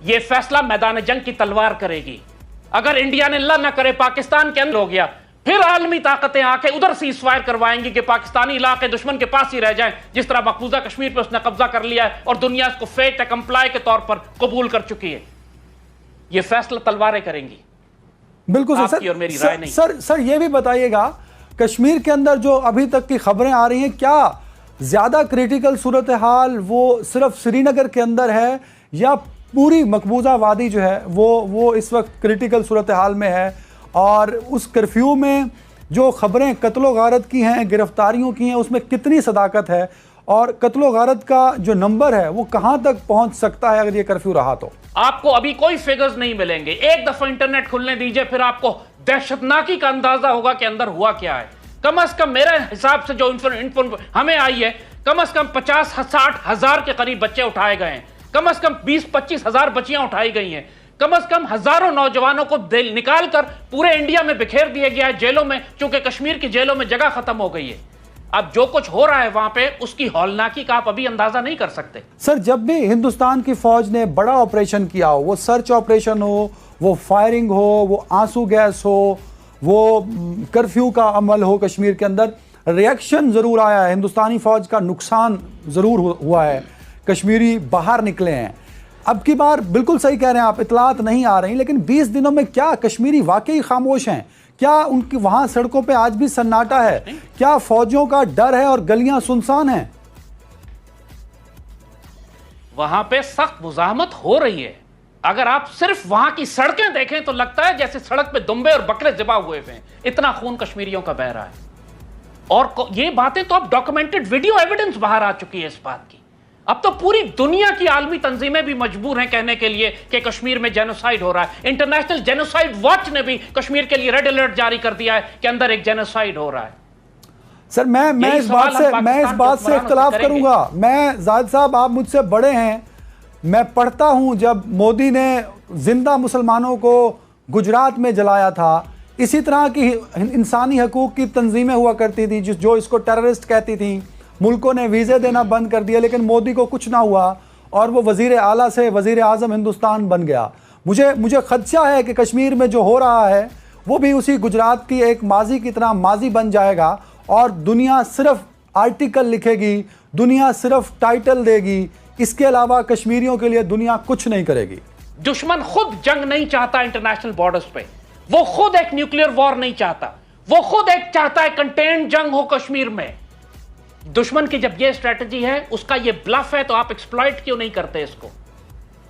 یہ فیصلہ میدان جنگ کی تلوار کرے گی. اگر انڈیا نے اللہ نہ کرے پاکستان کے اندر ہو گیا, پھر عالمی طاقتیں آ کے ادھر سیز فائر کروائیں گی کہ پاکستانی علاقے دشمن کے پاس ہی رہ جائیں, جس طرح مقبوضہ کشمیر پہ اس نے قبضہ کر لیا ہے اور دنیا اس کو فیٹ کمپلائی کے طور پر قبول کر چکی ہے. یہ فیصلہ تلواریں کریں گی. بالکل آپ کی اور میری رائے نہیں. سر یہ بھی بتائیے گا, کشمیر کے اندر جو ابھی تک کی خبریں آ رہی ہیں, کیا زیادہ کریٹیکل صورتحال وہ صرف سری نگر کے اندر ہے یا پوری مقبوضہ وادی جو ہے وہ اس وقت کریٹیکل صورتحال میں ہے؟ اور اس کرفیو میں جو خبریں قتل و غارت کی ہیں, گرفتاریوں کی ہیں, اس میں کتنی صداقت ہے, اور قتل و غارت کا جو نمبر ہے وہ کہاں تک پہنچ سکتا ہے اگر یہ کرفیو رہا تو؟ آپ کو ابھی کوئی فیگرز نہیں ملیں گے. ایک دفعہ انٹرنیٹ کھلنے دیجئے, پھر آپ کو دہشتناکی کا اندازہ ہوگا کہ اندر ہوا کیا ہے. کم از کم میرے حساب سے جو ہمیں آئی ہے, کم از کم 50-60 ہزار کے قریب بچے اٹھائے گئے ہیں, کم از کم 20-25 ہزار بچیاں اٹھائی گئی ہیں, کم از کم ہزاروں نوجوانوں کو نکال کر پورے انڈیا میں بکھیر دیا گیا ہے جیلوں میں, چونکہ کشمیر کی جیلوں میں جگہ ختم ہو گئی ہے. اب جو کچھ ہو رہا ہے وہاں پہ, اس کی ہولناکی کا آپ ابھی اندازہ نہیں کر سکتے. سر جب بھی ہندوستان کی فوج نے بڑا آپریشن کیا ہو, وہ سرچ آپریشن ہو, وہ فائرنگ ہو, وہ آنسو گیس ہو, وہ کرفیو کا عمل ہو, کشمیر کے اندر ریاکشن ضرور آیا ہے, ہندوستانی فوج کا نقصان ضرور ہوا ہے, کشمیری باہر نکلے ہیں. اب کی بار بالکل صحیح کہہ رہے ہیں آپ, اطلاعات نہیں آ رہی, لیکن 20 دنوں میں کیا کشمیری واقعی خاموش ہیں؟ کیا ان کی وہاں سڑکوں پہ آج بھی سناٹا ہے؟ کیا فوجیوں کا ڈر ہے اور گلیاں سنسان ہیں؟ وہاں پہ سخت مزاحمت ہو رہی ہے. اگر آپ صرف وہاں کی سڑکیں دیکھیں تو لگتا ہے جیسے سڑک پہ دمبے اور بکرے ذبح ہوئے ہیں. اتنا خون کشمیریوں کا بہ رہا ہے. اور یہ باتیں تو اب ڈاکومنٹڈ ویڈیو ایویڈنس باہر آ چکی ہے اس بات کی. اب تو پوری دنیا کی عالمی تنظیمیں بھی مجبور ہیں کہنے کے لیے کہ کشمیر میں جینوسائیڈ ہو رہا ہے. انٹرنیشنل جینوسائیڈ واچ نے بھی کشمیر کے لیے ریڈ الرٹ جاری کر دیا ہے کہ اندر ایک جینوسائیڈ ہو رہا ہے. سر میں اس بات سے اختلاف کروں گا. میں زاہد صاحب, آپ مجھ سے بڑے ہیں, میں پڑھتا ہوں جب مودی نے زندہ مسلمانوں کو گجرات میں جلایا تھا, اسی طرح کی انسانی حقوق کی تنظیمیں ہوا کرتی تھی جو اس کو ٹیررسٹ کہتی تھیں. ملکوں نے ویزے دینا بند کر دیا, لیکن مودی کو کچھ نہ ہوا اور وہ وزیر اعلیٰ سے وزیر اعظم ہندوستان بن گیا. مجھے خدشہ ہے کہ کشمیر میں جو ہو رہا ہے وہ بھی اسی گجرات کی ایک ماضی کی طرح ماضی بن جائے گا, اور دنیا صرف آرٹیکل لکھے گی, دنیا صرف ٹائٹل دے گی, اس کے علاوہ کشمیریوں کے لیے دنیا کچھ نہیں کرے گی. دشمن خود جنگ نہیں چاہتا انٹرنیشنل بارڈرز پہ, وہ خود ایک نیوکلیئر وار نہیں چاہتا, وہ خود ایک چاہتا ہے کنٹینڈ جنگ ہو کشمیر میں. دشمن کی جب یہ اسٹریٹجی ہے, اس کا یہ بلف ہے, تو آپ ایکسپلائٹ کیوں نہیں کرتے اس کو؟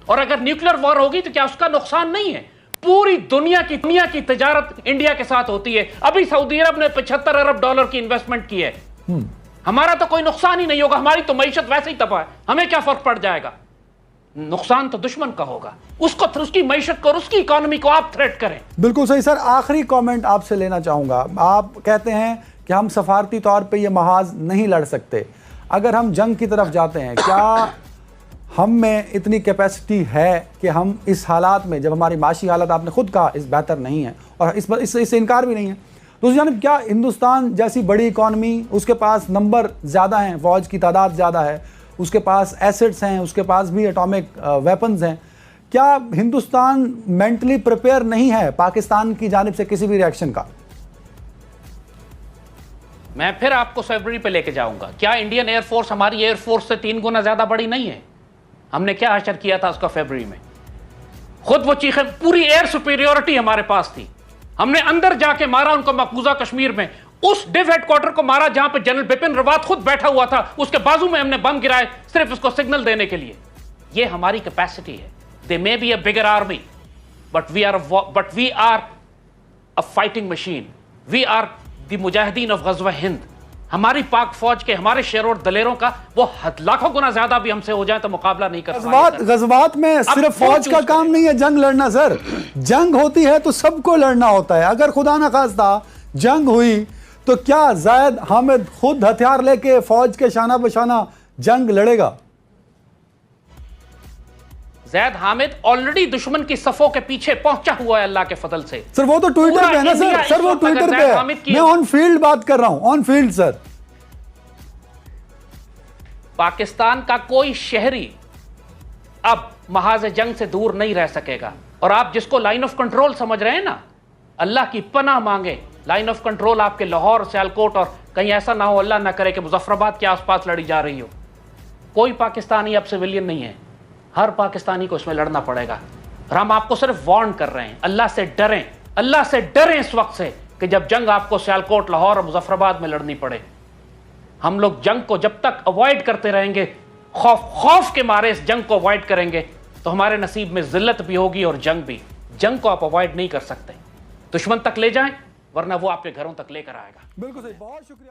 اور اگر نیوکلیئر وار ہوگی تو کیا اس کا نقصان نہیں ہے؟ پوری دنیا کی تجارت انڈیا کے ساتھ ہوتی ہے. ابھی سعودی عرب نے $75 ارب کی انویسٹمنٹ کی ہے. ہمارا تو کوئی نقصان ہی نہیں ہوگا, ہماری تو معیشت ویسے ہی تباہ ہے, ہمیں کیا فرق پڑ جائے گا؟ نقصان تو دشمن کا ہوگا, اس کی معیشت کو اور اس کی اکانومی کو آپ تھریٹ کریں. بالکل صحیح. سر آخری کامنٹ آپ سے لینا چاہوں گا. آپ کہتے ہیں کہ ہم سفارتی طور پہ یہ محاذ نہیں لڑ سکتے. اگر ہم جنگ کی طرف جاتے ہیں, کیا ہم میں اتنی کیپیسٹی ہے کہ ہم اس حالات میں, جب ہماری معاشی حالت آپ نے خود کہا اس بہتر نہیں ہے اور اس سے انکار بھی نہیں ہے, تو اس جانب کیا ہندوستان جیسی بڑی اکانومی, اس کے پاس نمبر زیادہ ہیں, فوج کی تعداد زیادہ ہے, اس کے پاس ایسٹس ہیں, اس کے پاس بھی ایٹامک ویپنز ہیں, کیا ہندوستان مینٹلی پریپیئر نہیں ہے پاکستان کی جانب سے کسی بھی ریاکشن کا؟ میں پھر آپ کو فیبرری پہ لے کے جاؤں گا. کیا انڈین ایئر فورس ہماری ایئر فورس سے 3 گنا زیادہ بڑی نہیں ہے؟ ہم نے کیا حشر کیا تھا اس کا فیبرری میں؟ خود وہ چیخیں, پوری ایئر سپیریورٹی ہمارے پاس تھی. ہم نے اندر جا کے مارا ان کو مقبوضہ کشمیر میں, اس ڈیو ہیڈ کوارٹر کو مارا جہاں پہ جنرل بپن راوت خود بیٹھا ہوا تھا, اس کے بازو میں ہم نے بم گرائے صرف اس کو سگنل دینے کے لیے. یہ ہماری کیپیسٹی ہے. They may be a bigger army, but we are a fighting machine. We are the مجاہدین of غزوہ ہند. ہماری پاک فوج کے, ہمارے شیروں اور دلیروں کا وہ لاکھوں گنا زیادہ بھی ہم سے ہو جائیں تو مقابلہ نہیں کر سکتے. غزوات میں صرف فوج کا کام نہیں ہے جنگ لڑنا. سر جنگ ہوتی ہے تو سب کو لڑنا ہوتا ہے. اگر خدا نہ خواستہ جنگ ہوئی تو کیا زاہد حامد خود ہتھیار لے کے فوج کے شانہ بشانہ جنگ لڑے گا؟ زید حامد آلریڈی دشمن کی صفوں کے پیچھے پہنچا ہوا ہے اللہ کے فضل سے. سر وہ تو ٹویٹر پہ ہے نا سر وہ ٹویٹر پہ ہے. میں آن فیلڈ بات کر رہا ہوں, آن فیلڈ. سر پاکستان کا کوئی شہری اب محاذ جنگ سے دور نہیں رہ سکے گا. اور آپ جس کو لائن آف کنٹرول سمجھ رہے ہیں نا, اللہ کی پناہ مانگے, لائن آف کنٹرول آپ کے لاہور, سیالکوٹ, اور کہیں ایسا نہ ہو, اللہ نہ کرے کہ مظفر آباد کے آس پاس لڑی جا رہی ہو. کوئی پاکستانی اب سویلین نہیں ہے, ہر پاکستانی کو اس میں لڑنا پڑے گا. اور ہم آپ کو صرف وارن کر رہے ہیں, اللہ سے ڈریں, اللہ سے ڈریں اس وقت سے کہ جب جنگ آپ کو سیالکوٹ, لاہور اور مظفر آباد میں لڑنی پڑے. ہم لوگ جنگ کو جب تک اوائڈ کرتے رہیں گے, خوف کے مارے اس جنگ کو اوائڈ کریں گے, تو ہمارے نصیب میں ذلت بھی ہوگی اور جنگ بھی. جنگ کو آپ اوائڈ نہیں کر سکتے. دشمن تک لے جائیں ورنہ وہ آپ کے گھروں تک لے کر آئے گا. بالکل صحیح, بہت شکریہ.